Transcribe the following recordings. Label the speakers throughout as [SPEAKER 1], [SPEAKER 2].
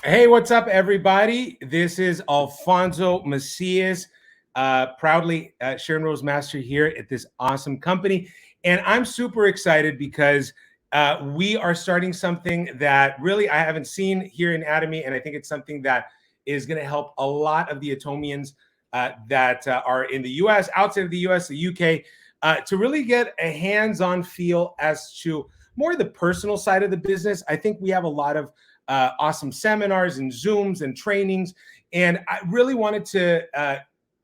[SPEAKER 1] Hey, what's up, everybody? This is Alfonso Macias, proudly Sharon Rose Master here at this awesome company. And I'm super excited because we are starting something that really I haven't seen here in Atomy. And I think it's something that is going to help a lot of the Atomians that are in the US, outside of the US, the UK, to really get a hands-on feel as to more the personal side of the business. I think we have a lot of awesome seminars and Zooms and trainings. And I really wanted to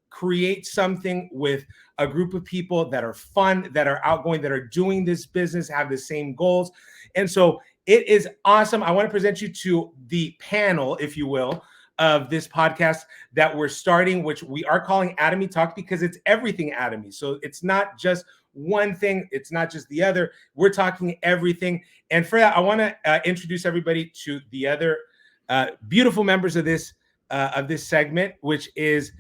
[SPEAKER 1] create something with a group of people that are fun, that are outgoing, that are doing this business, have the same goals. And so it is awesome. I want to present you to the panel, if you will, of this podcast that we're starting, which we are calling Atomy Talk because it's everything Atomy. So it's not just one thing, it's not just the other. We're talking everything. And for that, I want to introduce everybody to the other beautiful members of this segment, which is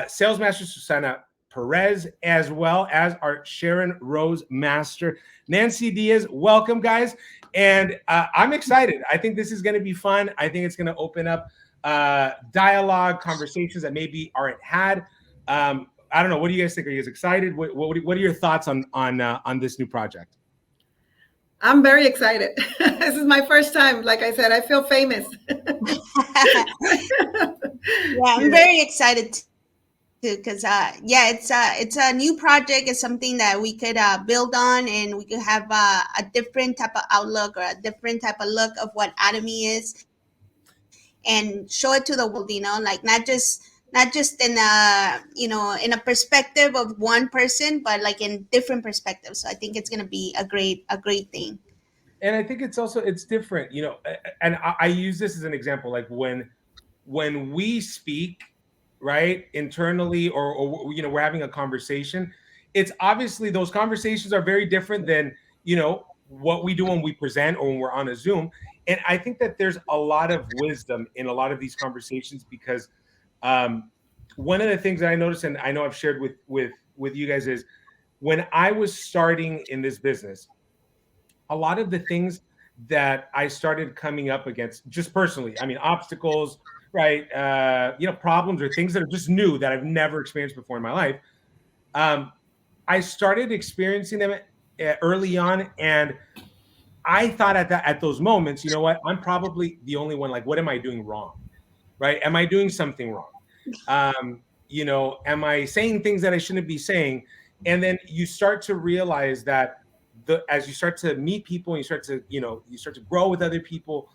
[SPEAKER 1] Sales Master Susana Perez, as well as our Sharon Rose Master, Nancy Diaz. Welcome, guys. And I'm excited. I think this is going to be fun. I think it's going to open up dialogue, conversations that maybe aren't had. I don't know. What do you guys think? Are you guys excited? What are your thoughts on this new project?
[SPEAKER 2] I'm very excited. This is my first time. Like I said, I feel famous.
[SPEAKER 3] I'm very excited too because it's a new project. It's something that we could build on, and we could have a different type of outlook or a different type of look of what Atomy is, and show it to the world. Like not just in a perspective of one person, but like in different perspectives. So I think it's going to be a great thing.
[SPEAKER 1] And I think it's different, and I use this as an example, like when we speak, right, internally, or we're having a conversation, it's obviously those conversations are very different than, what we do when we present or when we're on a Zoom. And I think that there's a lot of wisdom in a lot of these conversations because one of the things that I noticed, and I know I've shared with you guys, is when I was starting in this business, a lot of the things that I started coming up against, just personally, I mean, obstacles, right? Problems or things that are just new that I've never experienced before in my life. I started experiencing them early on, and I thought at those moments, you know what? I'm probably the only one. Like, what am I doing wrong? Right? Am I doing something wrong? Am I saying things that I shouldn't be saying? And then you start to realize that as you start to meet people and you start to grow with other people,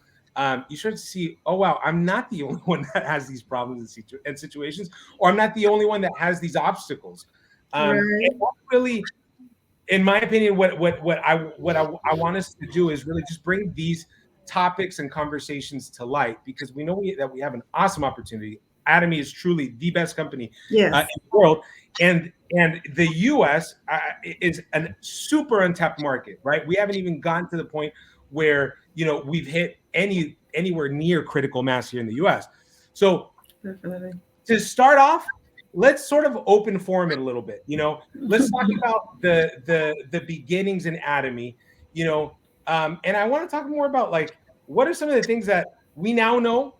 [SPEAKER 1] you start to see, oh wow, I'm not the only one that has these problems and situations, or I'm not the only one that has these obstacles. And that's really, in my opinion, what I want us to do is really just bring these topics and conversations to light, because we know that we have an awesome opportunity. Atomy is truly the best company in the world, and the U.S. Is a super untapped market, right? We haven't even gotten to the point where we've hit anywhere near critical mass here in the U.S. So definitely, to start off, let's sort of open forum it a little bit. Let's talk about the beginnings in Atomy. And I want to talk more about, like, what are some of the things that we now know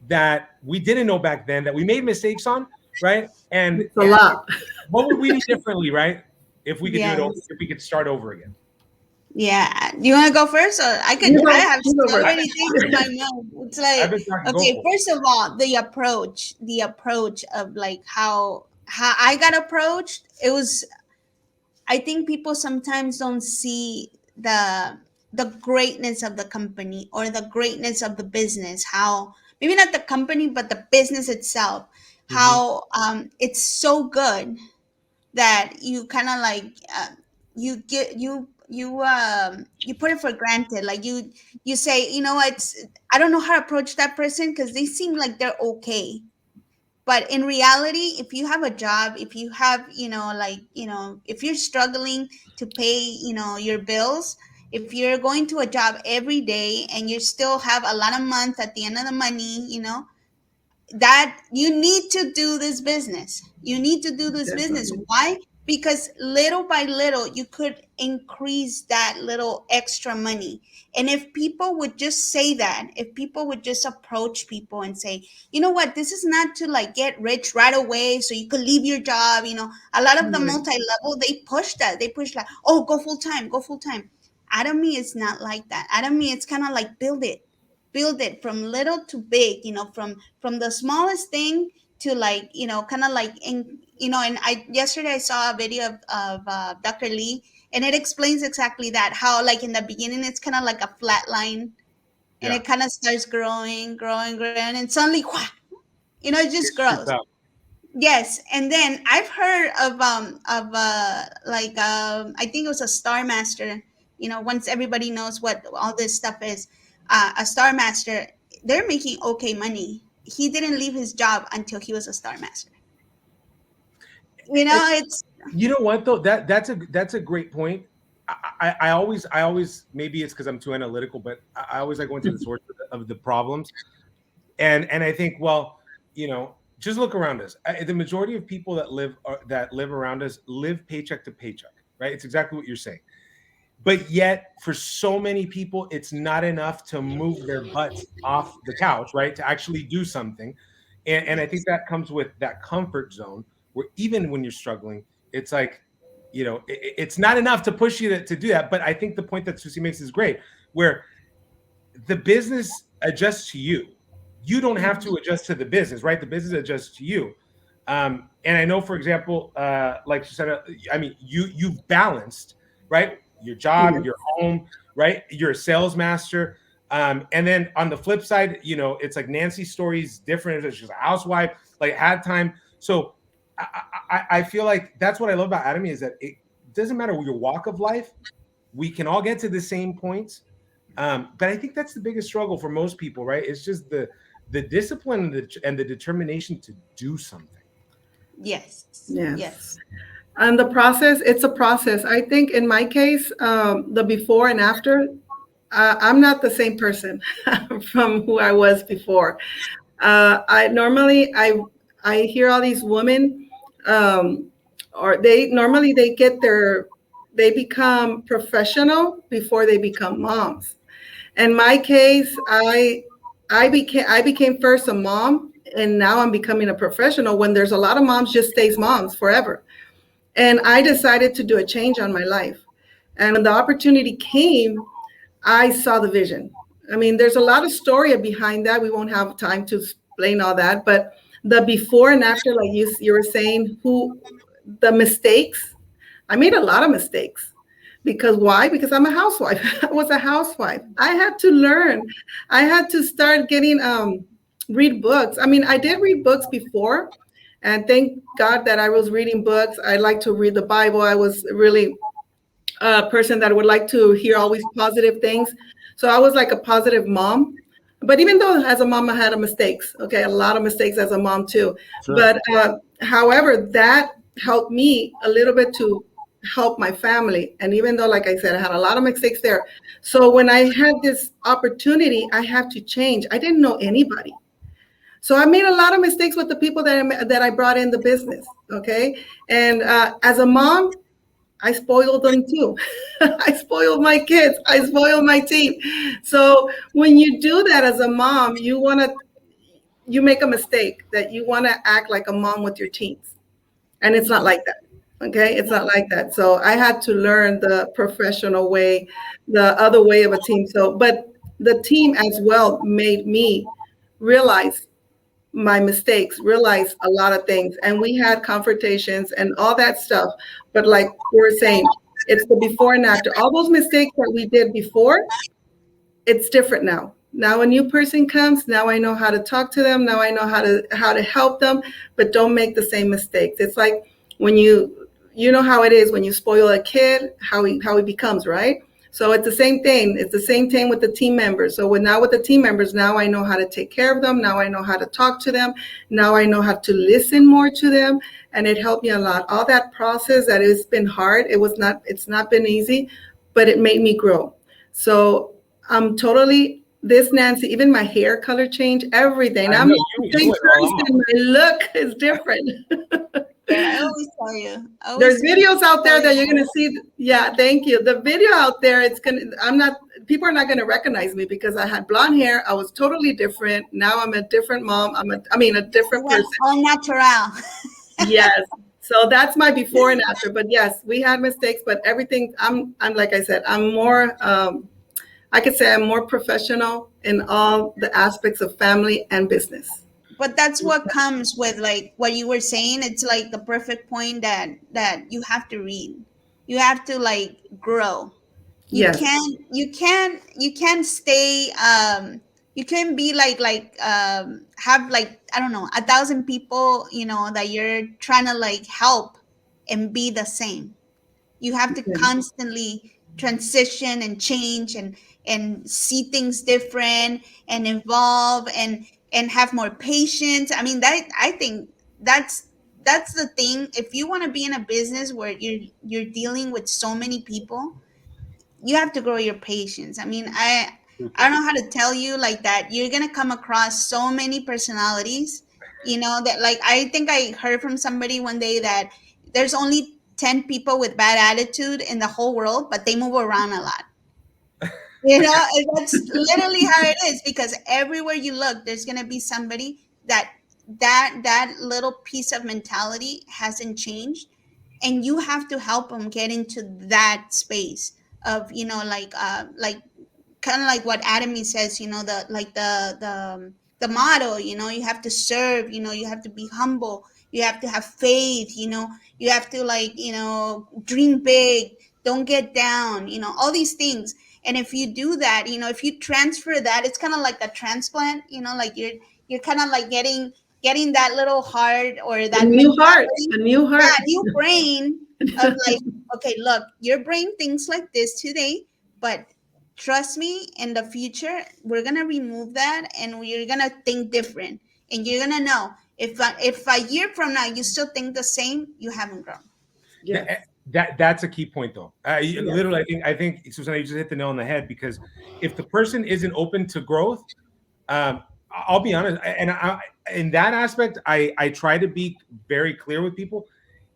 [SPEAKER 1] that we didn't know back then, that we made mistakes on, right? And
[SPEAKER 2] it's a lot.
[SPEAKER 1] What would we do differently, right? If we could do it over, if we could start over again.
[SPEAKER 3] Yeah. Do you want to go first? Or I could. I have so many things in my mind. It's like, okay, first of all, the approach of like how I got approached. It was, I think people sometimes don't see the greatness of the company or the greatness of the business. How maybe not the company, but the business itself. Mm-hmm. How it's so good that you kind of like you put it for granted. Like you say, I don't know how to approach that person because they seem like they're okay. But in reality, if you have a job, if you have, if you're struggling to pay, your bills, if you're going to a job every day and you still have a lot of months at the end of the money, that you need to do this business. You need to do this business. Why? because little by little you could increase that little extra money. And if people would just say that, if people would just approach people and say, you know what, this is not to like get rich right away so you could leave your job, you know, a lot of the multi-level, they push that, they push like, oh, go full time, go full time. Atomy is not like that. Atomy, it's kind of like build it from little to big, you know, from the smallest thing to like, you know, kind of like in, you know. And I yesterday I saw a video of Dr. Lee, and it explains exactly that, how like in the beginning it's kind of like a flat line, and it kind of starts growing, and suddenly you know, it just grows. Yes. And then I've heard of I think it was a Star Master, you know, once everybody knows what all this stuff is, a Star Master, they're making okay money. He didn't leave his job until he was a Star Master. You know, it's,
[SPEAKER 1] you know what though, that's a great point. I always, maybe it's because I'm too analytical, but I always like going to the source of the problems. And I think, well, you know, just look around us. The majority of people that live around us live paycheck to paycheck, right? It's exactly what you're saying. But yet, for so many people, it's not enough to move their butts off the couch, right? To actually do something. And I think that comes with that comfort zone where even when you're struggling, it's like, you know, it's not enough to push you to do that. But I think the point that Susie makes is great, where the business adjusts to you. You don't have to adjust to the business, right? The business adjusts to you. And I know, for example, like Susana, I mean, you've balanced, right? Your job, your home, right? You're a sales master. And then on the flip side, you know, it's like Nancy's story is different. She's a housewife, like had time. So I feel like that's what I love about Atomy, is that it doesn't matter your walk of life. We can all get to the same points. But I think that's the biggest struggle for most people, right? It's just the discipline and the determination to do something.
[SPEAKER 2] Yes. And the process, it's a process. I think in my case, the before and after, I'm not the same person from who I was before. I normally hear all these women, or they become professional before they become moms. In my case, I became first a mom, and now I'm becoming a professional. When there's a lot of moms just stays moms forever. And I decided to do a change on my life. And when the opportunity came, I saw the vision. I mean, there's a lot of story behind that. We won't have time to explain all that, but the before and after, like you were saying, the mistakes, I made a lot of mistakes. Because why? Because I'm a housewife. I was a housewife. I had to learn. I had to start getting, read books. I mean, I did read books before, and thank God that I was reading books. I like to read the Bible. I was really a person that would like to hear always positive things. So I was like a positive mom. But even though as a mom, I had mistakes, okay, a lot of mistakes as a mom too. Sure. But however, that helped me a little bit to help my family. And even though, like I said, I had a lot of mistakes there. So when I had this opportunity, I have to change. I didn't know anybody. So I made a lot of mistakes with the people that I brought in the business, okay? And as a mom, I spoiled them too. I spoiled my kids. I spoiled my team. So when you do that as a mom, you make a mistake that you want to act like a mom with your teens. And it's not like that, okay? It's not like that. So I had to learn the professional way, the other way of a team. So, but the team as well made me realize my mistakes, realize a lot of things. And we had confrontations and all that stuff. But like we were saying, it's the before and after. All those mistakes that we did before, it's different now. Now a new person comes, now I know how to talk to them, now I know how to help them, but don't make the same mistakes. It's like when you know how it is when you spoil a kid, how he becomes, right? So it's the same thing. It's the same thing with the team members. So with the team members, now I know how to take care of them. Now I know how to talk to them. Now I know how to listen more to them. And it helped me a lot. All that process that it's been hard. It's not been easy, but it made me grow. So I'm totally this Nancy, even my hair color change, everything. I'm not the same person. My look is different.
[SPEAKER 3] I always tell you.
[SPEAKER 2] There's videos out there that you're gonna see. Yeah, thank you. The video out there, people are not gonna recognize me because I had blonde hair. I was totally different. Now I'm a different mom. a different person.
[SPEAKER 3] All natural.
[SPEAKER 2] Yes. So that's my before and after. But yes, we had mistakes, but everything. I'm like I said, I'm more. I could say I'm more professional in all the aspects of family and business.
[SPEAKER 3] But that's what comes with like what you were saying. It's like the perfect point that you have to read. You have to like grow.
[SPEAKER 2] Yes.
[SPEAKER 3] You can't stay you can be have like, I don't know, 1,000 people, that you're trying to like help and be the same. You have to constantly transition and change and see things different and evolve and have more patience. I mean, that I think that's the thing. If you want to be in a business where you're dealing with so many people, you have to grow your patience. I mean, I don't know how to tell you like that. You're gonna come across so many personalities, that like I think I heard from somebody one day that there's only 10 people with bad attitude in the whole world, but they move around a lot. And that's literally how it is, because everywhere you look, there's gonna be somebody that little piece of mentality hasn't changed, and you have to help them get into that space of kind of like what Atomy says, the motto, you have to serve, you have to be humble, you have to have faith, you have to dream big, don't get down, all these things. And if you do that, if you transfer that, it's kind of like a transplant, like you're kind of like getting that little heart or that
[SPEAKER 2] a new heart, yeah,
[SPEAKER 3] new brain of like, okay, look, your brain thinks like this today, but trust me, in the future, we're going to remove that and we're going to think different. And you're going to know if a year from now you still think the same, you haven't grown.
[SPEAKER 2] Yeah.
[SPEAKER 1] That's a key point, though. Literally, I think, Susana, you just hit the nail on the head, because if the person isn't open to growth, I'll be honest, and in that aspect, I try to be very clear with people.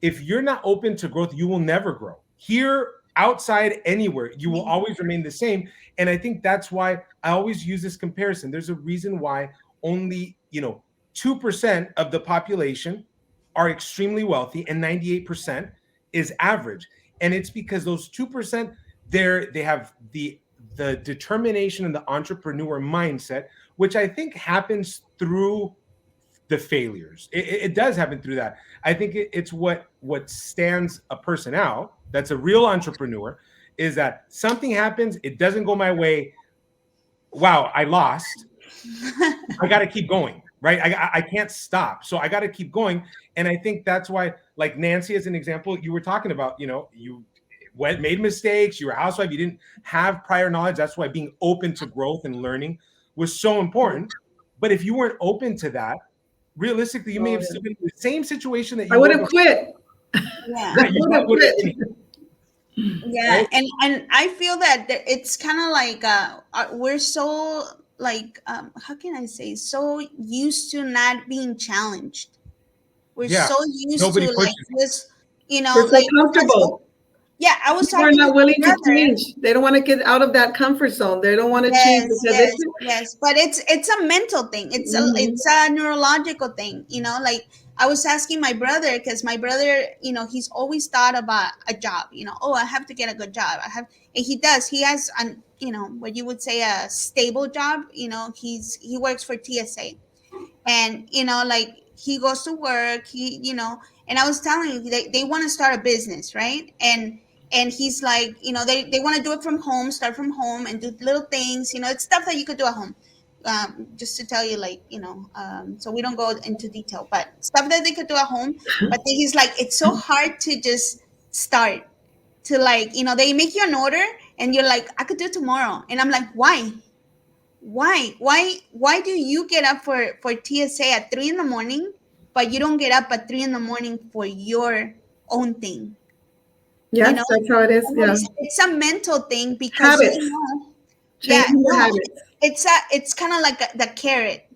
[SPEAKER 1] If you're not open to growth, you will never grow. Here, outside, anywhere, you will always remain the same. And I think that's why I always use this comparison. There's a reason why only 2% of the population are extremely wealthy and 98% is average. And it's because those 2%, they have the determination and the entrepreneur mindset, which I think happens through the failures. It does happen through that. I think it's what stands a person out that's a real entrepreneur, is that something happens, it doesn't go my way. Wow, I lost. I got to keep going, right? I can't stop. So I got to keep going. And I think that's why, like Nancy, as an example, you were talking about, you made mistakes, you were a housewife, you didn't have prior knowledge. That's why being open to growth and learning was so important. But if you weren't open to that, realistically, you may have still been in the same situation that you
[SPEAKER 2] I would have quit.
[SPEAKER 3] Yeah.
[SPEAKER 2] I would have quit.
[SPEAKER 3] Yeah, right? and I feel that it's kind of like we're so like how can I say, so used to not being challenged. We're so used to like this,
[SPEAKER 2] We're so comfortable.
[SPEAKER 3] Yeah, I was
[SPEAKER 2] talking. They're not willing to change. They don't want to get out of that comfort zone. They don't want to change.
[SPEAKER 3] Yes, but it's a mental thing. It's a neurological thing. Like I was asking my brother, because my brother, he's always thought about a job. Oh, I have to get a good job. And he does. He has an what you would say a stable job. He works for TSA, and like he goes to work. And I was telling you, they want to start a business, right? And he's like, they want to do it from home, start from home and do little things, it's stuff that you could do at home. Just to tell you, like, so we don't go into detail, but stuff that they could do at home. But he's like, it's so hard to just start to like, they make you an order and you're like, I could do it tomorrow. And I'm like, why do you get up for TSA at 3 a.m, but you don't get up at 3 a.m for your own thing?
[SPEAKER 2] Yes, that's how it is. Yeah,
[SPEAKER 3] it's a mental thing, because
[SPEAKER 2] habits.
[SPEAKER 3] It's kind of like the carrot.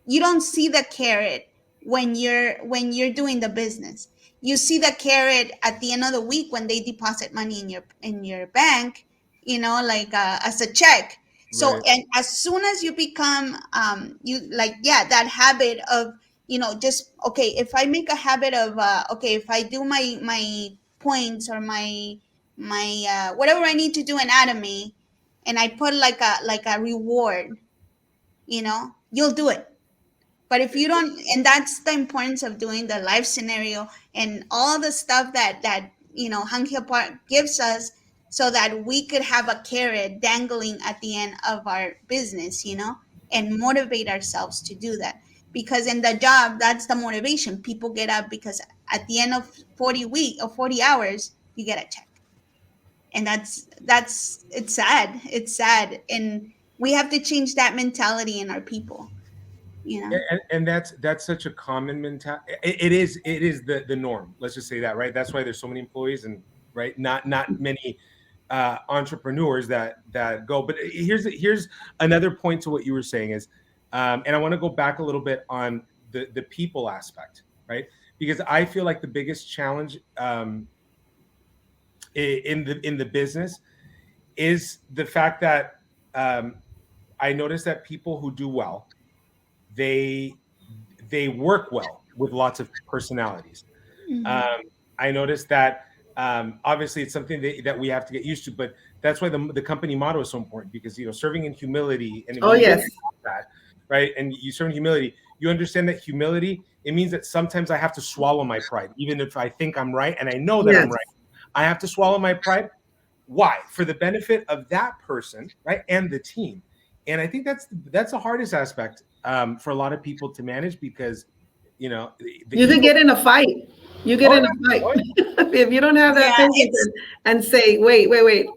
[SPEAKER 3] You don't see the carrot when you're doing the business. You see the carrot at the end of the week when they deposit money in your bank, like as a check. So,
[SPEAKER 1] Right.
[SPEAKER 3] and as soon as you become you like, yeah, that habit of, just, okay, if I make a habit of okay, if I do my points or my whatever I need to do in Atomy, and I put like a reward, you'll do it. But if you don't, and that's the importance of doing the live scenario and all the stuff that Hangyo Park gives us, so that we could have a carrot dangling at the end of our business, and motivate ourselves to do that. Because in the job, that's the motivation. People get up because at the end of 40 hours, you get a check. And it's sad. It's sad. And we have to change that mentality in our people.
[SPEAKER 1] And that's such a common mentality. It is the norm. Let's just say that, right? That's why there's so many employees, and right, not many entrepreneurs that go. But here's another point to what you were saying is, and I want to go back a little bit on the people aspect, right? Because I feel like the biggest challenge in the business is the fact that I notice that people who do well, they work well with lots of personalities.
[SPEAKER 3] Mm-hmm.
[SPEAKER 1] I noticed that obviously it's something that we have to get used to, but that's why the company motto is so important, because serving in humility, and
[SPEAKER 2] yes,
[SPEAKER 1] that, right? And you serve in humility, you understand that humility, it means that sometimes I have to swallow my pride, even if I think I'm right and I know that I'm right. I have to swallow my pride. Why? For the benefit of that person, right, and the team. And I think that's the hardest aspect for a lot of people to manage, because you
[SPEAKER 2] can get in a fight. You get in a fight if you don't have that patience and say, wait,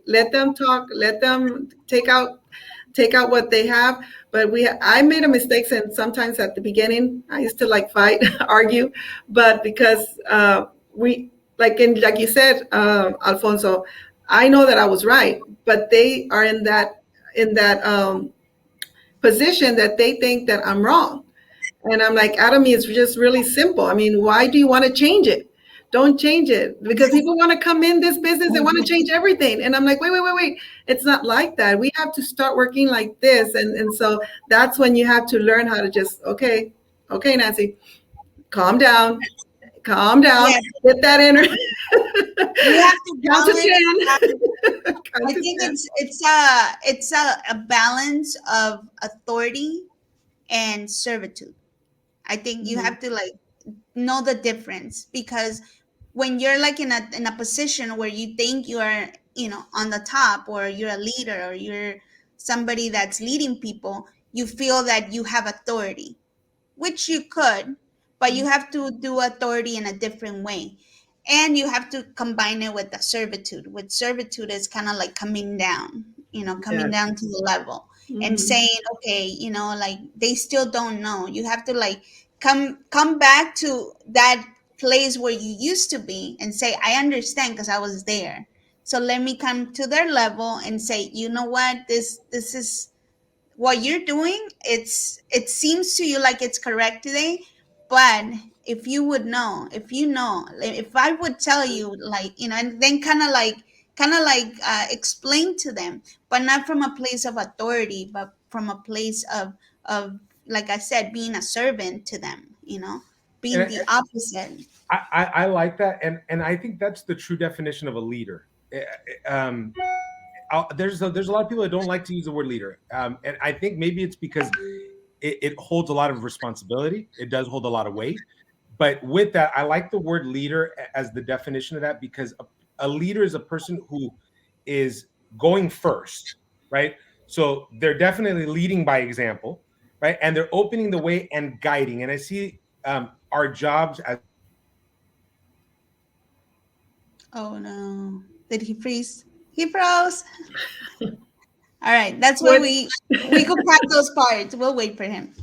[SPEAKER 2] let them talk, let them take out what they have. But I made a mistake, and sometimes at the beginning I used to fight, argue, but because like you said, Alfonso, I know that I was right, but they are in that position that they think that I'm wrong. And I'm like, Atomy is just really simple. I mean, why do you want to change it? Don't change it, because people want to come in this business. They want to change everything. And I'm like, wait. It's not like that. We have to start working like this. And so that's when you have to learn how to just, okay, Nancy, calm down.
[SPEAKER 3] Yes.
[SPEAKER 2] Get that energy.
[SPEAKER 3] You have to
[SPEAKER 2] count to 10.
[SPEAKER 3] I think it's a balance of authority and servitude. I think you have to know the difference, because when you're in a position where you think you are on the top, or you're a leader, or you're somebody that's leading people, you feel that you have authority, which you could, but you have to do authority in a different way. And you have to combine it with the servitude. With servitude is kind of like coming down, coming down to the level, and saying, okay, they still don't know. You have to come back to that place where you used to be and say, I understand because I was there. So let me come to their level and say, you know what, this is what you're doing. It seems to you like it's correct today, but if you would know, if I would tell you, and then kind of explain to them, but not from a place of authority, but from a place of like I said, being a servant to them, being the opposite.
[SPEAKER 1] I like that, and I think that's the true definition of a leader. There's a lot of people that don't like to use the word leader, and I think maybe it's because it holds a lot of responsibility. It does hold a lot of weight, but with that, I like the word leader as the definition of that, because a leader is a person who is going first, right? So they're definitely leading by example, right? And they're opening the way and guiding. And I see our jobs as.
[SPEAKER 3] Oh no! Did he freeze? He froze. All right, that's why we could cut those parts. We'll wait for him.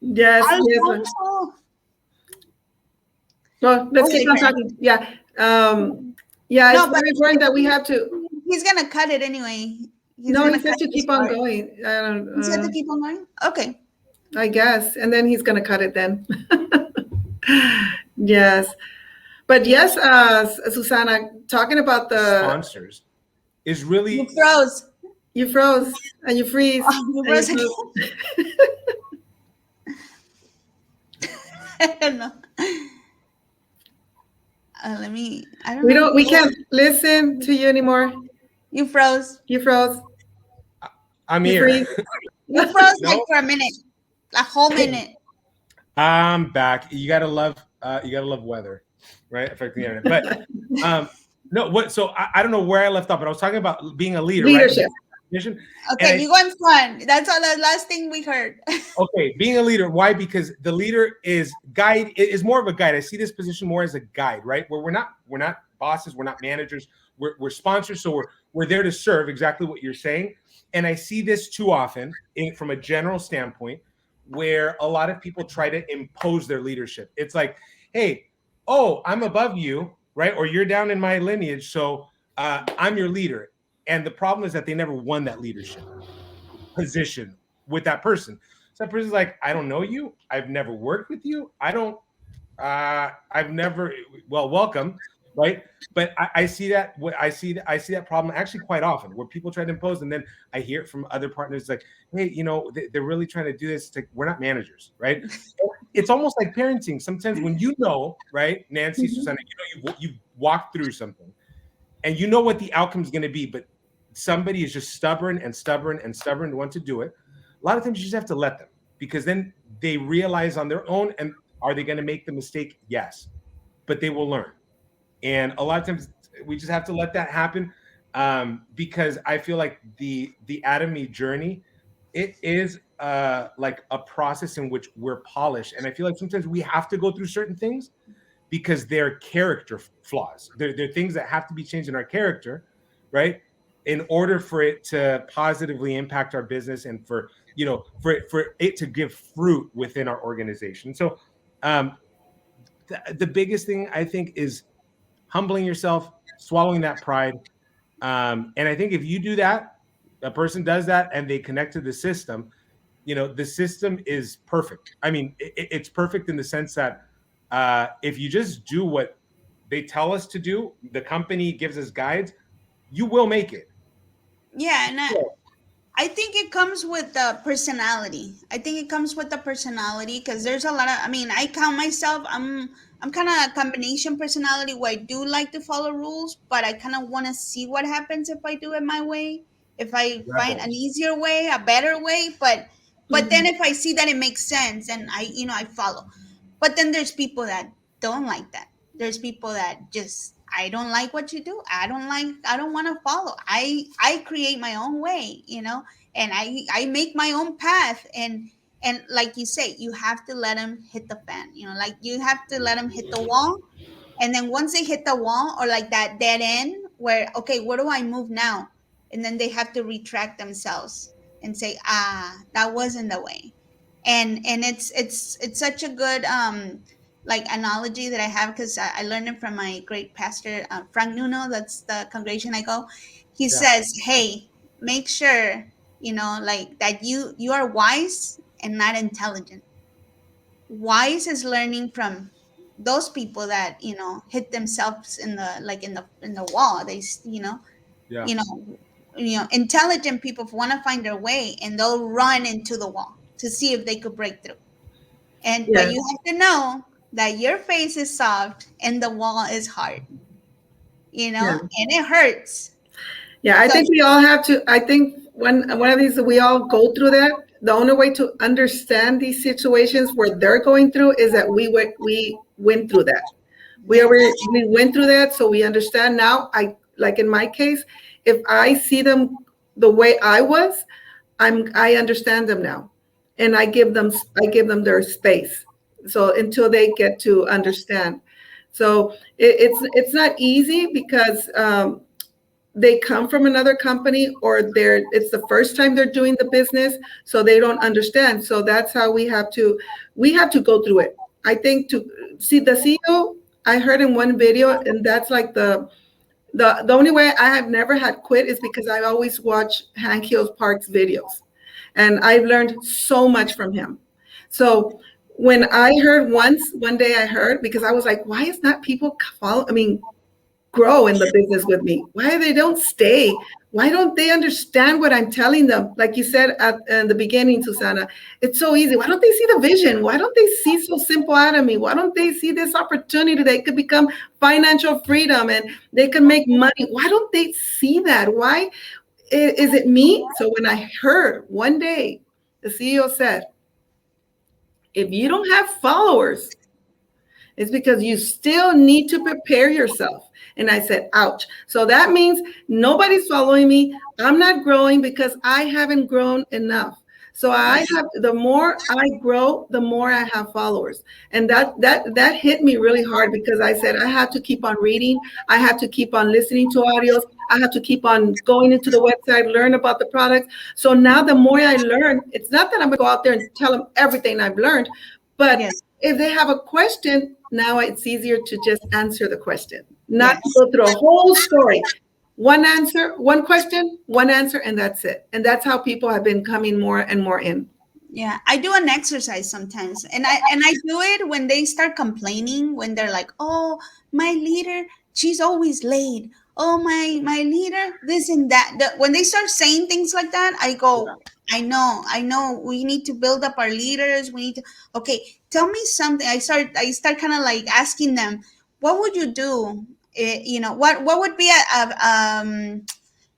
[SPEAKER 2] Yes. Well, let's keep on talking. Yeah. Yeah, it's very important that we have to.
[SPEAKER 3] He's gonna cut it anyway.
[SPEAKER 2] He said to keep on going.
[SPEAKER 3] He said to keep on going. Okay.
[SPEAKER 2] I guess, and then he's gonna cut it then. Yes. But yes, Susana, talking about the
[SPEAKER 1] sponsors is really.
[SPEAKER 3] You froze.
[SPEAKER 2] You froze and you freeze.
[SPEAKER 3] You froze again. I don't know. Let me. I don't know.
[SPEAKER 2] We can't listen to you anymore.
[SPEAKER 3] You froze.
[SPEAKER 2] You froze.
[SPEAKER 1] I'm here.
[SPEAKER 3] You froze like for a minute, a whole minute.
[SPEAKER 1] I'm back. You gotta love weather, right? Affecting the internet. But no, what? So I don't know where I left off, but I was talking about being a leader,
[SPEAKER 2] leadership.
[SPEAKER 1] Right?
[SPEAKER 3] Okay, you go in front. That's all. The last thing we heard.
[SPEAKER 1] Okay, being a leader. Why? Because the leader is more of a guide. I see this position more as a guide, right? Where we're not bosses, we're not managers, we're sponsors. So we're there to serve. Exactly what you're saying. And I see this too often from a general standpoint, where a lot of people try to impose their leadership. It's like, hey, I'm above you, right? Or you're down in my lineage, so I'm your leader. And the problem is that they never won that leadership position with that person. So that person's like, I don't know you. I've never worked with you. I've never, welcome, right? But I see that problem actually quite often, where people try to impose, and then I hear it from other partners like, hey, they're really trying to do this. We're not managers, right? It's almost like parenting. Sometimes when right, Nancy, Susana, you've walked through something, and you know what the outcome is going to be, but somebody is just stubborn to want to do it. A lot of times you just have to let them, because then they realize on their own. And are they going to make the mistake? Yes, but they will learn. And a lot of times we just have to let that happen, because I feel like the Atomy journey, it is like a process in which we're polished. And I feel like sometimes we have to go through certain things because they're character flaws. They're things that have to be changed in our character, right? In order for it to positively impact our business, and for it to give fruit within our organization. So the biggest thing I think is humbling yourself, swallowing that pride. And I think if you do that, a person does that and they connect to the system, the system is perfect. I mean, it's perfect in the sense that if you just do what they tell us to do, the company gives us guides, you will make it.
[SPEAKER 3] Yeah, and I think it comes with the personality. Because there's a lot of, I count myself, I'm kind of a combination personality where I do like to follow rules, but I kind of want to see what happens if I do it my way, if I find an easier way, a better way. But then if I see that it makes sense, and I follow. But then there's people that don't like that. There's people that just, I don't like what you do. I don't want to follow. I create my own way, and I make my own path. And like you say, you have to let them hit the fan, like you have to let them hit the wall. And then once they hit the wall, or like that dead end where, okay, where do I move now? And then they have to retract themselves and say, that wasn't the way. And it's such a good like analogy that I have, because I learned it from my great pastor, Frank Nuno. That's the congregation I go. He says, hey, make sure like that you are wise and not intelligent. Wise is learning from those people that hit themselves in the wall. They intelligent people want to find their way, and they'll run into the wall to see if they could break through. But you have to know that your face is soft and the wall is hard, and it hurts.
[SPEAKER 2] Yeah, I think we all have to. I think one of these, we all go through that. The only way to understand these situations where they're going through is that we went through that. We went through that, so we understand now. Like in my case, if I see them the way I was, I understand them now, and I give them their space. So until they get to understand, so it's not easy, because they come from another company, or it's the first time they're doing the business, so they don't understand. So that's how we have to go through it. I think to see the CEO, I heard in one video, and that's like the only way I have never had quit is because I always watch Hank Hill Park's videos, and I've learned so much from him. So when I heard one day I heard, because I was like, why is not people grow in the business with me? Why they don't stay? Why don't they understand what I'm telling them? Like you said in the beginning, Susana, it's so easy. Why don't they see the vision? Why don't they see so simple out of me? Why don't they see this opportunity? They could become financial freedom and they can make money. Why don't they see that? Why is it me? So when I heard one day, the CEO said, if you don't have followers, it's because you still need to prepare yourself. And I said, ouch. So that means nobody's following me. I'm not growing because I haven't grown enough. So the more I grow, the more I have followers. And that hit me really hard, because I said I had to keep on reading. I had to keep on listening to audios. I had to keep on going into the website, learn about the products. So now the more I learn, it's not that I'm gonna go out there and tell them everything I've learned, but if they have a question, now it's easier to just answer the question, not go through a whole story. One answer, one question, one answer, and that's it. And that's how people have been coming more and more in.
[SPEAKER 3] Yeah, I do an exercise sometimes, and I do it when they start complaining, when they're like, "Oh, my leader, she's always late. Oh, my leader, this and that." When they start saying things like that, I go, I know. We need to build up our leaders. We need to. Okay, tell me something. I start kind of like asking them, what would you do? What would be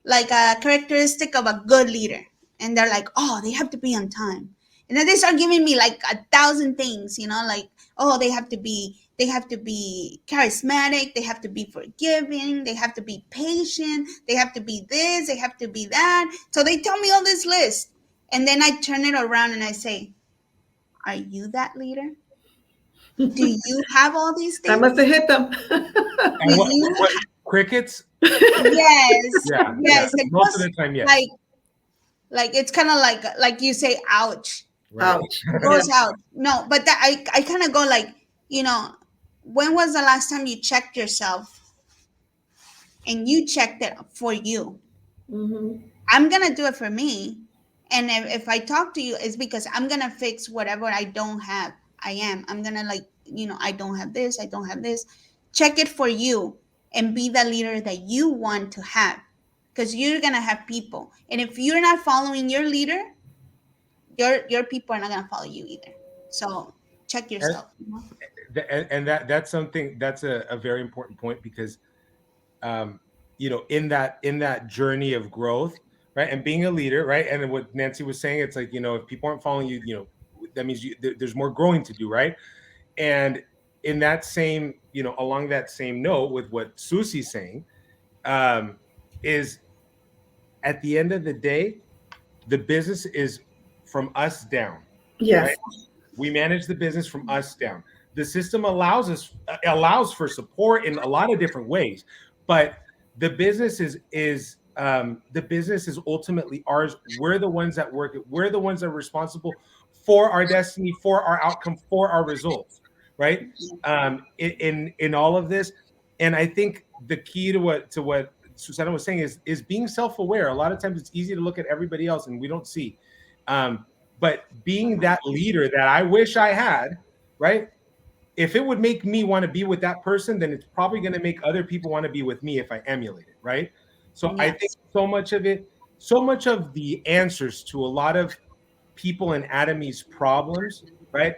[SPEAKER 3] like a characteristic of a good leader? And they're like, oh, they have to be on time. And then they start giving me like 1,000 things, like, oh, they have to be charismatic, they have to be forgiving, they have to be patient, they have to be this, they have to be that. So they tell me all this list. And then I turn it around and I say, are you that leader? Do you have all these things?
[SPEAKER 2] I must have hit them.
[SPEAKER 1] What, crickets?
[SPEAKER 3] Yes.
[SPEAKER 1] Yeah. Most of the time, yes.
[SPEAKER 3] Like it's kind of like you say, ouch.
[SPEAKER 1] Right.
[SPEAKER 2] Ouch.
[SPEAKER 3] It goes out. No, but I kind of go like, when was the last time you checked yourself and you checked it for you?
[SPEAKER 2] Mm-hmm.
[SPEAKER 3] I'm going to do it for me. And if I talk to you, it's because I'm going to fix whatever I don't have. I'm going to I don't have this. I don't have this. Check it for you and be the leader that you want to have, because you're going to have people. And if you're not following your leader, your people are not going to follow you either. So check yourself.
[SPEAKER 1] And that's something that's a very important point, because in that journey of growth, right, and being a leader, right, and what Nancy was saying, it's like, if people aren't following you, that means there's more growing to do, right? And in that same, along that same note with what Susie's saying, is at the end of the day, the business is from us down.
[SPEAKER 2] Yes.
[SPEAKER 1] Right? We manage the business from us down. The system allows for support in a lot of different ways, but the business is ultimately ours. We're the ones that work it. We're the ones that are responsible for our destiny, for our outcome, for our results, right? In all of this, and I think the key to what Susana was saying is being self-aware. A lot of times it's easy to look at everybody else and we don't see. But being that leader that I wish I had, right? If it would make me want to be with that person, then it's probably going to make other people want to be with me if I emulate it, right? So yes. I think so much of the answers to a lot of people in Atomy's problems, right,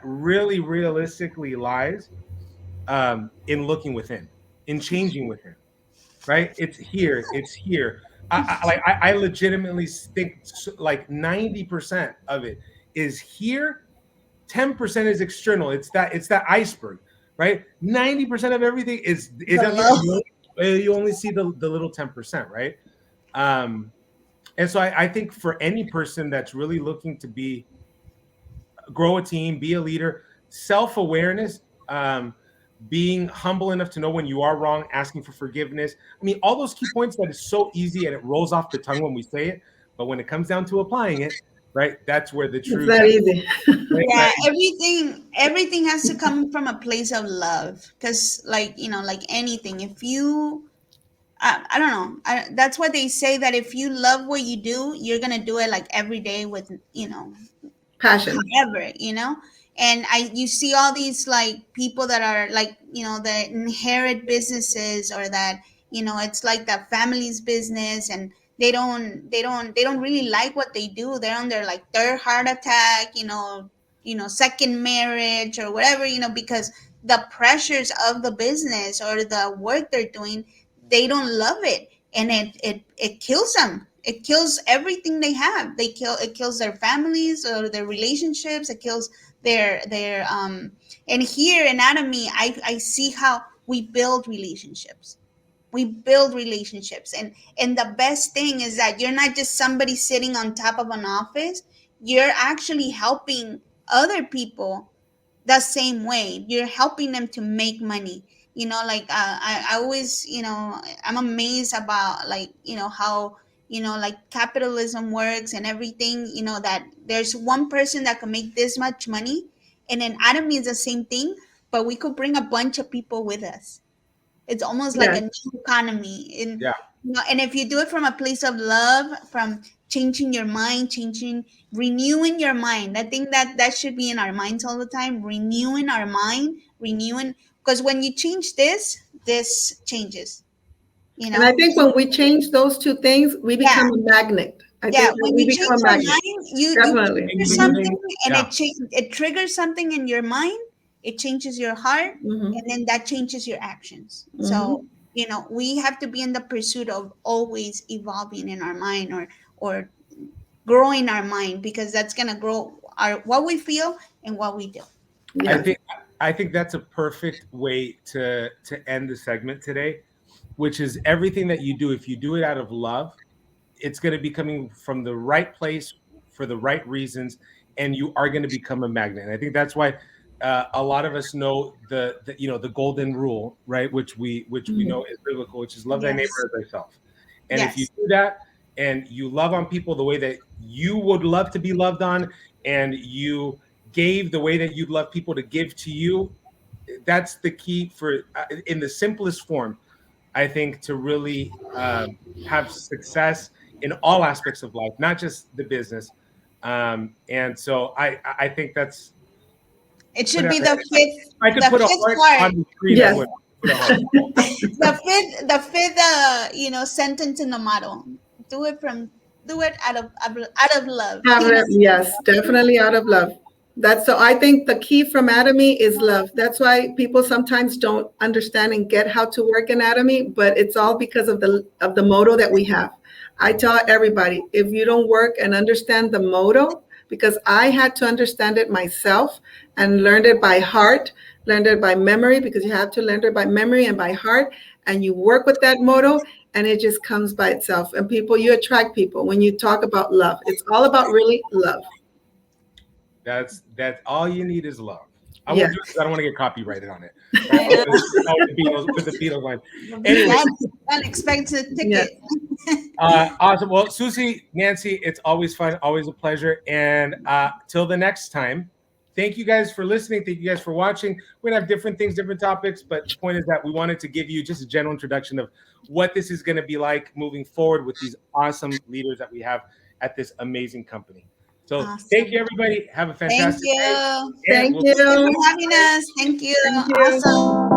[SPEAKER 1] really realistically lies in looking within, in changing within, right? It's here. I legitimately think like 90% of it is here. 10% is external. It's that iceberg, right? 90% of everything is you only see the little 10%, right? And so I think for any person that's really looking to grow a team, be a leader, self-awareness, being humble enough to know when you are wrong, asking for forgiveness. I mean, all those key points that is so easy and it rolls off the tongue when we say it, but when it comes down to applying it, right, that's where the truth.
[SPEAKER 2] It's not easy.
[SPEAKER 3] Yeah, everything has to come from a place of love, because like anything, if you I don't know, that's what they say, that if you love what you do, you're gonna do it like every day with
[SPEAKER 2] passion,
[SPEAKER 3] forever, you know. And you see all these like people that are like, you know, that inherit businesses, or that, you know, it's like the family's business, and they don't really like what they do. They're on their like third heart attack, you know, second marriage or whatever, you know, because the pressures of the business or the work they're doing, they don't love it, and it kills them. It kills everything they have. It kills their families or their relationships. It kills their and here in Atomy, I see how we build relationships. We build relationships, and the best thing is that you're not just somebody sitting on top of an office. You're actually helping other people the same way. You're helping them to make money, you know. Like I always, you know, I'm amazed about, like, you know, how, you know, like capitalism works and everything, you know, that there's one person that can make this much money, and in Atomy is the same thing, but we could bring a bunch of people with us. It's almost like a
[SPEAKER 2] yes,
[SPEAKER 3] new economy. And
[SPEAKER 1] Yeah.
[SPEAKER 3] you know, and if you do it from a place of love, from changing your mind, renewing your mind. I think that should be in our minds all the time. Renewing our mind, renewing, because when you change this changes. You
[SPEAKER 2] and I
[SPEAKER 3] know.
[SPEAKER 2] think when we change those two things, we
[SPEAKER 3] Yeah.
[SPEAKER 2] become a magnet. I
[SPEAKER 3] Yeah,
[SPEAKER 2] think that
[SPEAKER 3] when
[SPEAKER 2] we
[SPEAKER 3] you change
[SPEAKER 2] become a
[SPEAKER 3] your
[SPEAKER 2] magnet.
[SPEAKER 3] mind, you
[SPEAKER 2] Definitely.
[SPEAKER 3] trigger something, and it triggers something in your mind. It changes your heart, and then that changes your actions. So, you know, we have to be in the pursuit of always evolving in our mind, or growing our mind, because that's gonna grow our what we feel and what we do.
[SPEAKER 1] I
[SPEAKER 2] Yes.
[SPEAKER 1] think I think that's a perfect way to end the segment today, which is everything that you do, if you do it out of love, it's going to be coming from the right place for the right reasons, and you are going to become a magnet. And I think that's why a lot of us know the you know the golden rule, right? Which we know is biblical, which is love thy
[SPEAKER 3] Yes.
[SPEAKER 1] neighbor as thyself. And if you
[SPEAKER 3] Yes.
[SPEAKER 1] do that, and you love on people the way that you would love to be loved on, and you gave the way that you'd love people to give to you, that's the key for in the simplest form, I think, to really have success in all aspects of life, not just the business. And so I think that's
[SPEAKER 3] It
[SPEAKER 1] put
[SPEAKER 3] should
[SPEAKER 1] a,
[SPEAKER 3] be the fifth
[SPEAKER 1] I could
[SPEAKER 3] the
[SPEAKER 1] put a
[SPEAKER 3] fifth
[SPEAKER 1] heart
[SPEAKER 3] part.
[SPEAKER 1] on the screen. I
[SPEAKER 2] Yes.
[SPEAKER 1] would put a heart.
[SPEAKER 3] The fifth you know, sentence in the motto. Do it from do it out of love. You know.
[SPEAKER 2] Yes, definitely out of love. That's so I think the key from Atomy is love. That's why people sometimes don't understand and get how to work in Atomy, but it's all because of the motto that we have. I tell everybody, if you don't work and understand the motto, because I had to understand it myself and learned it by heart, learned it by memory, because you have to learn it by memory and by heart, and you work with that motto, and it just comes by itself. And people, you attract people when you talk about love. It's all about really love.
[SPEAKER 1] That's all you need is love. I
[SPEAKER 2] Yes.
[SPEAKER 1] won't do it because I don't want to get copyrighted on it.
[SPEAKER 3] I know.
[SPEAKER 1] With the Beatles line. Anyway,
[SPEAKER 3] That's unexpected
[SPEAKER 2] Yes.
[SPEAKER 3] ticket.
[SPEAKER 1] awesome. Well, Susie, Nancy, it's always fun, always a pleasure. And till the next time, thank you guys for listening. Thank you guys for watching. We're gonna have different things, different topics, but the point is that we wanted to give you just a general introduction of what this is going to be like moving forward with these awesome leaders that we have at this amazing company. So
[SPEAKER 3] Awesome.
[SPEAKER 1] thank you, everybody. Have a
[SPEAKER 3] Thank
[SPEAKER 1] fantastic day.
[SPEAKER 3] you.
[SPEAKER 2] Thank
[SPEAKER 1] We'll
[SPEAKER 2] you.
[SPEAKER 3] Thank you for having us. Thank you.
[SPEAKER 2] Thank you.
[SPEAKER 3] Awesome.